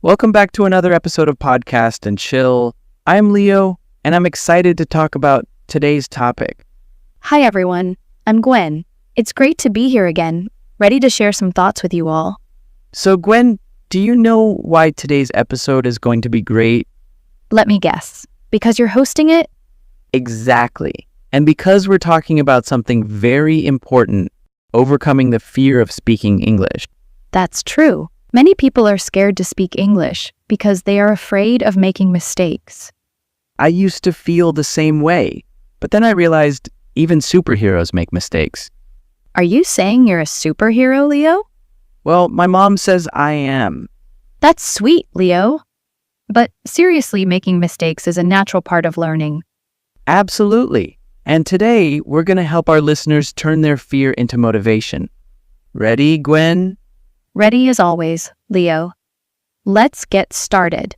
Welcome back to another episode of Podcast and Chill. I'm Leo, and I'm excited to talk about today's topic. Hi everyone, I'm Gwen. It's great to be here again, ready to share some thoughts with you all. So Gwen, do you know why today's episode is going to be great? Let me guess. Because you're hosting it? Exactly. And because we're talking about something very important, overcoming the fear of speaking English. That's true. Many people are scared to speak English because they are afraid of making mistakes. I used to feel the same way, but then I realized even superheroes make mistakes. Are you saying you're a superhero, Leo? Well, my mom says I am. That's sweet, Leo. But seriously, making mistakes is a natural part of learning. Absolutely. And today, we're going to help our listeners turn their fear into motivation. Ready, Gwen? Ready as always, Leo. Let's get started.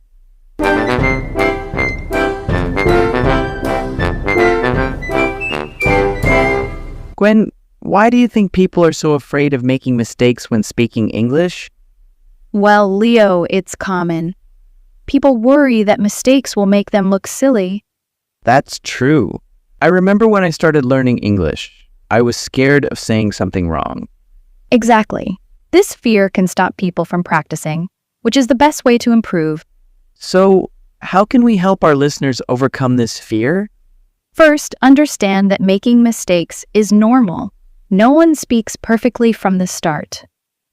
Gwen, why do you think people are so afraid of making mistakes when speaking English? Well, Leo, it's common. People worry that mistakes will make them look silly. That's true. I remember when I started learning English, I was scared of saying something wrong. Exactly. This fear can stop people from practicing, which is the best way to improve. So, how can we help our listeners overcome this fear? First, understand that making mistakes is normal. No one speaks perfectly from the start.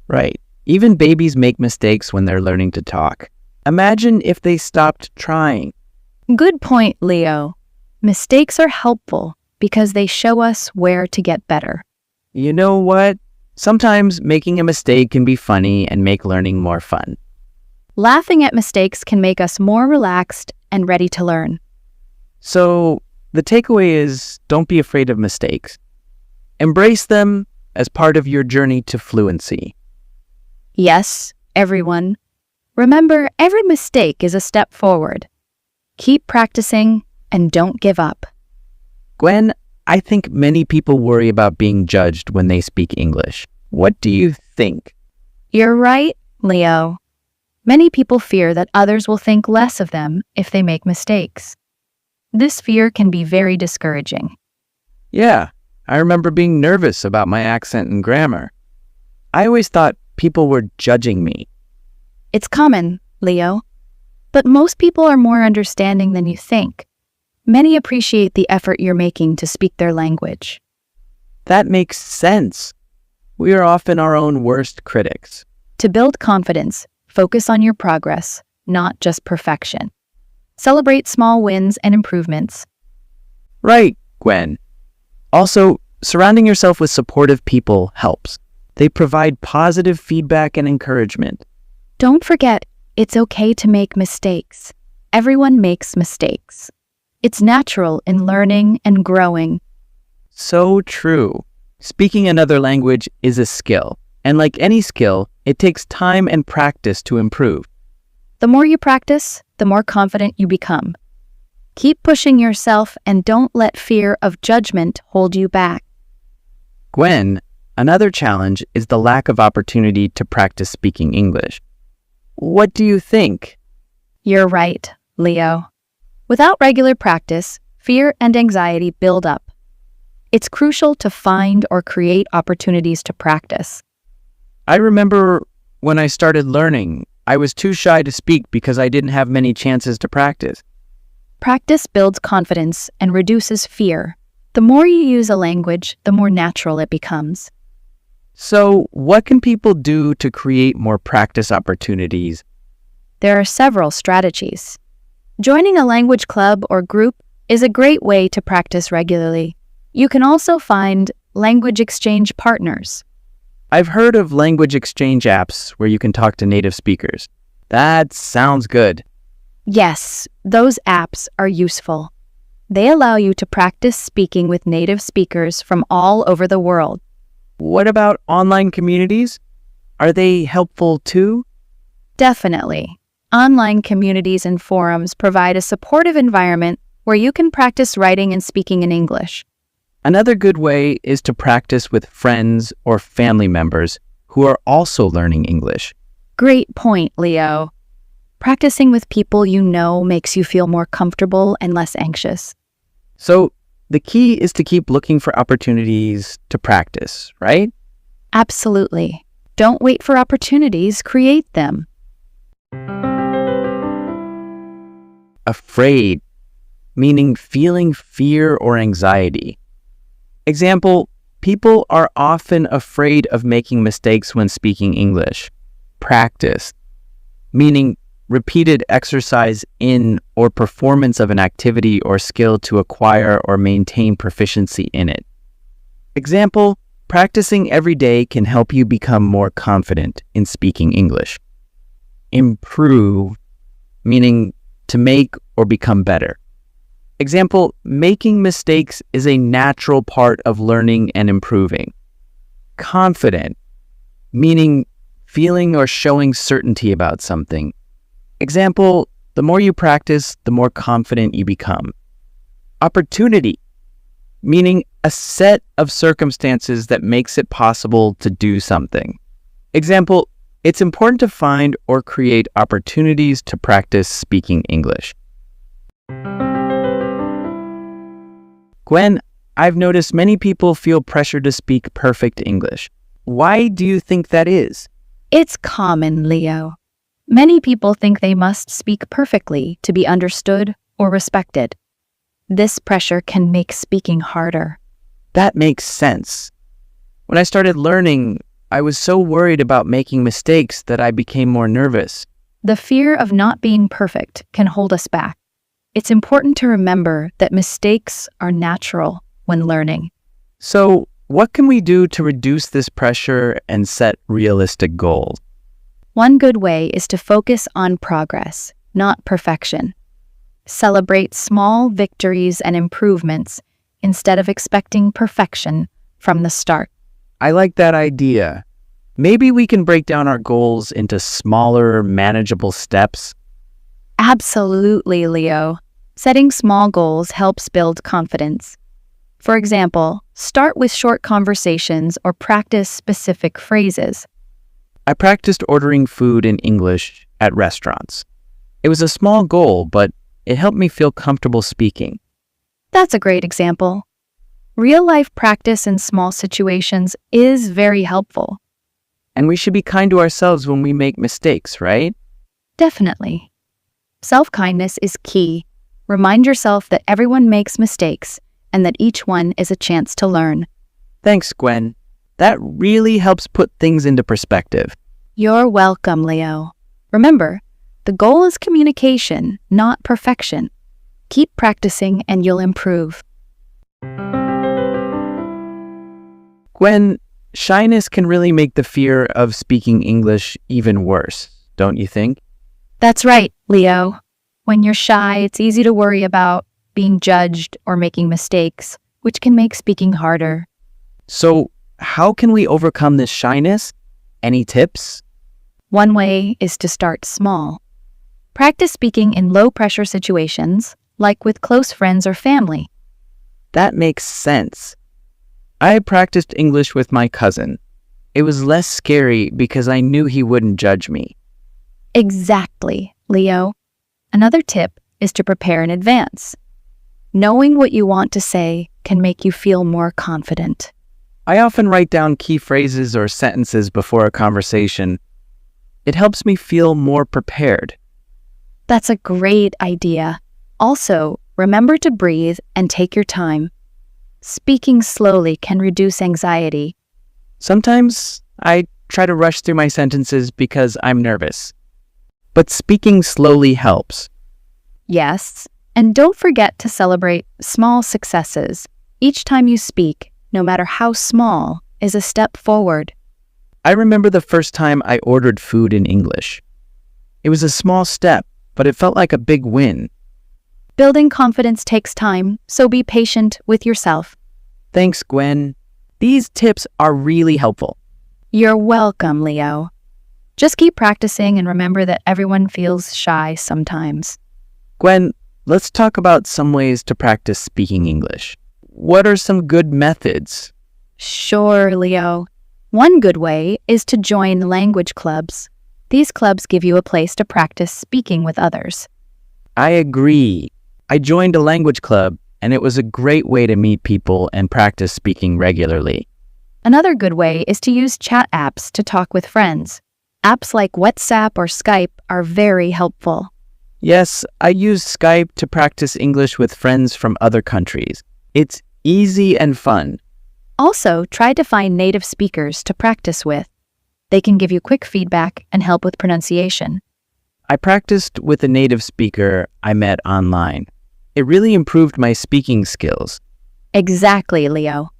Right. Even babies make mistakes when they're learning to talk. Imagine if they stopped trying. Good point, Leo. Mistakes are helpful because they show us where to get better. You know what? Sometimes making a mistake can be funny and make learning more fun. Laughing at mistakes can make us more relaxed and ready to learn. So, the takeaway is don't be afraid of mistakes. Embrace them as part of your journey to fluency. Yes, everyone. Remember, every mistake is a step forward. Keep practicing and don't give up. Gwen, I think many people worry about being judged when they speak English. What do you think? You're right, Leo. Many people fear that others will think less of them if they make mistakes. This fear can be very discouraging. Yeah, I remember being nervous about my accent and grammar. I always thought people were judging me. It's common, Leo. But most people are more understanding than you think. Many appreciate the effort you're making to speak their language. That makes sense. We are often our own worst critics. To build confidence, focus on your progress, not just perfection. Celebrate small wins and improvements. Right, Gwen. Also, surrounding yourself with supportive people helps. They provide positive feedback and encouragement. Don't forget, it's okay to make mistakes. Everyone makes mistakes. It's natural in learning and growing. So true. Speaking another language is a skill, and like any skill, it takes time and practice to improve. The more you practice, the more confident you become. Keep pushing yourself and don't let fear of judgment hold you back. Gwen, another challenge is the lack of opportunity to practice speaking English. What do you think? You're right, Leo. Without regular practice, fear and anxiety build up. It's crucial to find or create opportunities to practice. I remember when I started learning, I was too shy to speak because I didn't have many chances to practice. Practice builds confidence and reduces fear. The more you use a language, the more natural it becomes. So, what can people do to create more practice opportunities? There are several strategies. Joining a language club or group is a great way to practice regularly. You can also find language exchange partners. I've heard of language exchange apps where you can talk to native speakers. That sounds good. Yes, those apps are useful. They allow you to practice speaking with native speakers from all over the world. What about online communities? Are they helpful too? Definitely. Online communities and forums provide a supportive environment where you can practice writing and speaking in English. Another good way is to practice with friends or family members who are also learning English. Great point, Leo. Practicing with people you know makes you feel more comfortable and less anxious. So the key is to keep looking for opportunities to practice, right? Absolutely. Don't wait for opportunities, create them. Afraid, meaning feeling fear or anxiety. Example, people are often afraid of making mistakes when speaking English. Practice, meaning repeated exercise in or performance of an activity or skill to acquire or maintain proficiency in it. Example, practicing every day can help you become more confident in speaking English. Improve, meaning to make or become better. Example, making mistakes is a natural part of learning and improving. Confident, meaning feeling or showing certainty about something. Example, the more you practice, the more confident you become. Opportunity, meaning a set of circumstances that makes it possible to do something. Example, it's important to find or create opportunities to practice speaking English. Gwen, I've noticed many people feel pressure to speak perfect English. Why do you think that is? It's common, Leo. Many people think they must speak perfectly to be understood or respected. This pressure can make speaking harder. That makes sense. When I started learning, I was so worried about making mistakes that I became more nervous. The fear of not being perfect can hold us back. It's important to remember that mistakes are natural when learning. So, what can we do to reduce this pressure and set realistic goals? One good way is to focus on progress, not perfection. Celebrate small victories and improvements instead of expecting perfection from the start. I like that idea. Maybe we can break down our goals into smaller, manageable steps. Absolutely, Leo. Setting small goals helps build confidence. For example, start with short conversations or practice specific phrases. I practiced ordering food in English at restaurants. It was a small goal, but it helped me feel comfortable speaking. That's a great example. Real-life practice in small situations is very helpful. And we should be kind to ourselves when we make mistakes, right? Definitely. Self-kindness is key. Remind yourself that everyone makes mistakes and that each one is a chance to learn. Thanks, Gwen. That really helps put things into perspective. You're welcome, Leo. Remember, the goal is communication, not perfection. Keep practicing and you'll improve. Gwen, shyness can really make the fear of speaking English even worse, don't you think? That's right, Leo. When you're shy, it's easy to worry about being judged or making mistakes, which can make speaking harder. So, how can we overcome this shyness? Any tips? One way is to start small. Practice speaking in low-pressure situations, like with close friends or family. That makes sense. I practiced English with my cousin. It was less scary because I knew he wouldn't judge me. Exactly, Leo. Another tip is to prepare in advance. Knowing what you want to say can make you feel more confident. I often write down key phrases or sentences before a conversation. It helps me feel more prepared. That's a great idea. Also, remember to breathe and take your time. Speaking slowly can reduce anxiety. Sometimes I try to rush through my sentences because I'm nervous. But speaking slowly helps. Yes, and don't forget to celebrate small successes. Each time you speak, no matter how small, is a step forward. I remember the first time I ordered food in English. It was a small step, but it felt like a big win. Building confidence takes time, so be patient with yourself. Thanks, Gwen. These tips are really helpful. You're welcome, Leo. Just keep practicing and remember that everyone feels shy sometimes. Gwen, let's talk about some ways to practice speaking English. What are some good methods? Sure, Leo. One good way is to join language clubs. These clubs give you a place to practice speaking with others. I agree. I joined a language club, and it was a great way to meet people and practice speaking regularly. Another good way is to use chat apps to talk with friends. Apps like WhatsApp or Skype are very helpful. Yes, I use Skype to practice English with friends from other countries. It's easy and fun. Also, try to find native speakers to practice with. They can give you quick feedback and help with pronunciation. I practiced with a native speaker I met online. It really improved my speaking skills. Exactly, Leo.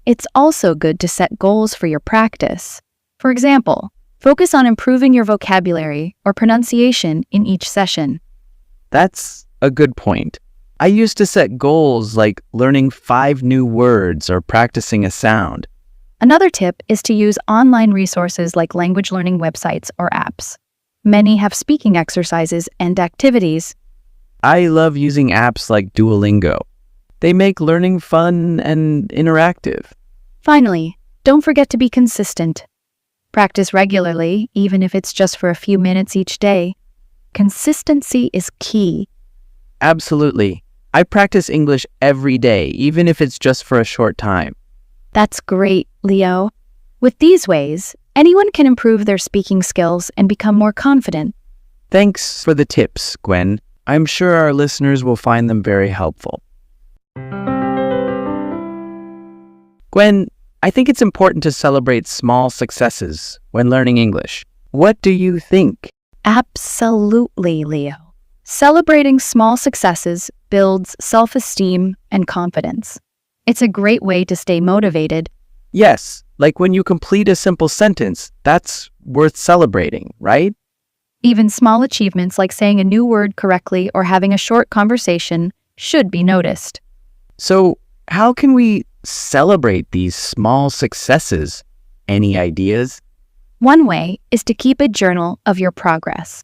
It's also good to set goals for your practice. For example, focus on improving your vocabulary or pronunciation in each session. That's a good point. I used to set goals like learning 5 new words or practicing a sound. Another tip is to use online resources like language learning websites or apps. Many have speaking exercises and activities. I love using apps like Duolingo. They make learning fun and interactive. Finally, don't forget to be consistent. Practice regularly, even if it's just for a few minutes each day. Consistency is key. Absolutely. I practice English every day, even if it's just for a short time. That's great, Leo. With these ways, anyone can improve their speaking skills and become more confident. Thanks for the tips, Gwen. I'm sure our listeners will find them very helpful. Gwen, I think it's important to celebrate small successes when learning English. What do you think? Absolutely, Leo. Celebrating small successes builds self-esteem and confidence. It's a great way to stay motivated. Yes, like when you complete a simple sentence, that's worth celebrating, right? Even small achievements like saying a new word correctly or having a short conversation should be noticed. So, how can we celebrate these small successes? Any ideas? One way is to keep a journal of your progress.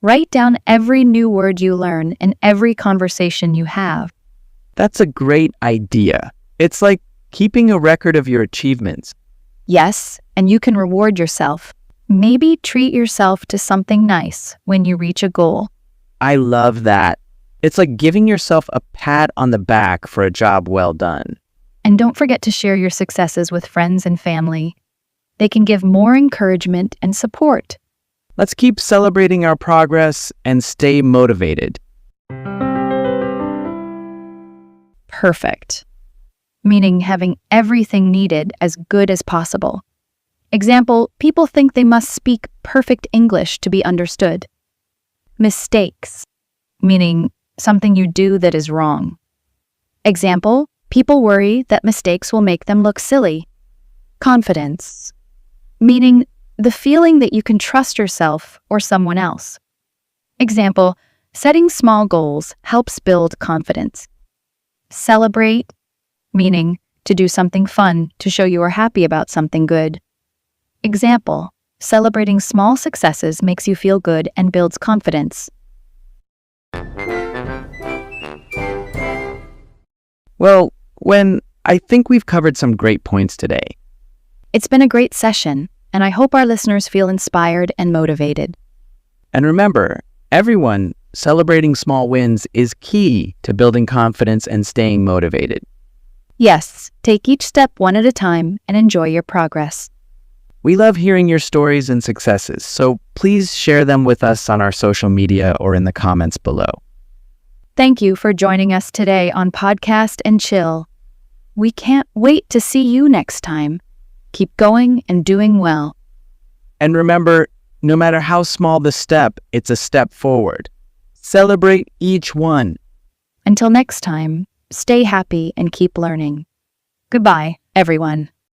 Write down every new word you learn and every conversation you have. That's a great idea. It's like keeping a record of your achievements. Yes, and you can reward yourself. Maybe treat yourself to something nice when you reach a goal. I love that. It's like giving yourself a pat on the back for a job well done. And don't forget to share your successes with friends and family. They can give more encouragement and support. Let's keep celebrating our progress and stay motivated. Perfect. Meaning having everything needed as good as possible. Example, people think they must speak perfect English to be understood. Mistakes, meaning something you do that is wrong. Example, people worry that mistakes will make them look silly. Confidence, meaning the feeling that you can trust yourself or someone else. Example, setting small goals helps build confidence. Celebrate, meaning to do something fun to show you are happy about something good. Example, celebrating small successes makes you feel good and builds confidence. Well, Gwen, I think we've covered some great points today. It's been a great session, and I hope our listeners feel inspired and motivated. And remember, everyone, celebrating small wins is key to building confidence and staying motivated. Yes, take each step one at a time and enjoy your progress. We love hearing your stories and successes, so please share them with us on our social media or in the comments below. Thank you for joining us today on Podcast and Chill. We can't wait to see you next time. Keep going and doing well. And remember, no matter how small the step, it's a step forward. Celebrate each one. Until next time, stay happy and keep learning. Goodbye, everyone.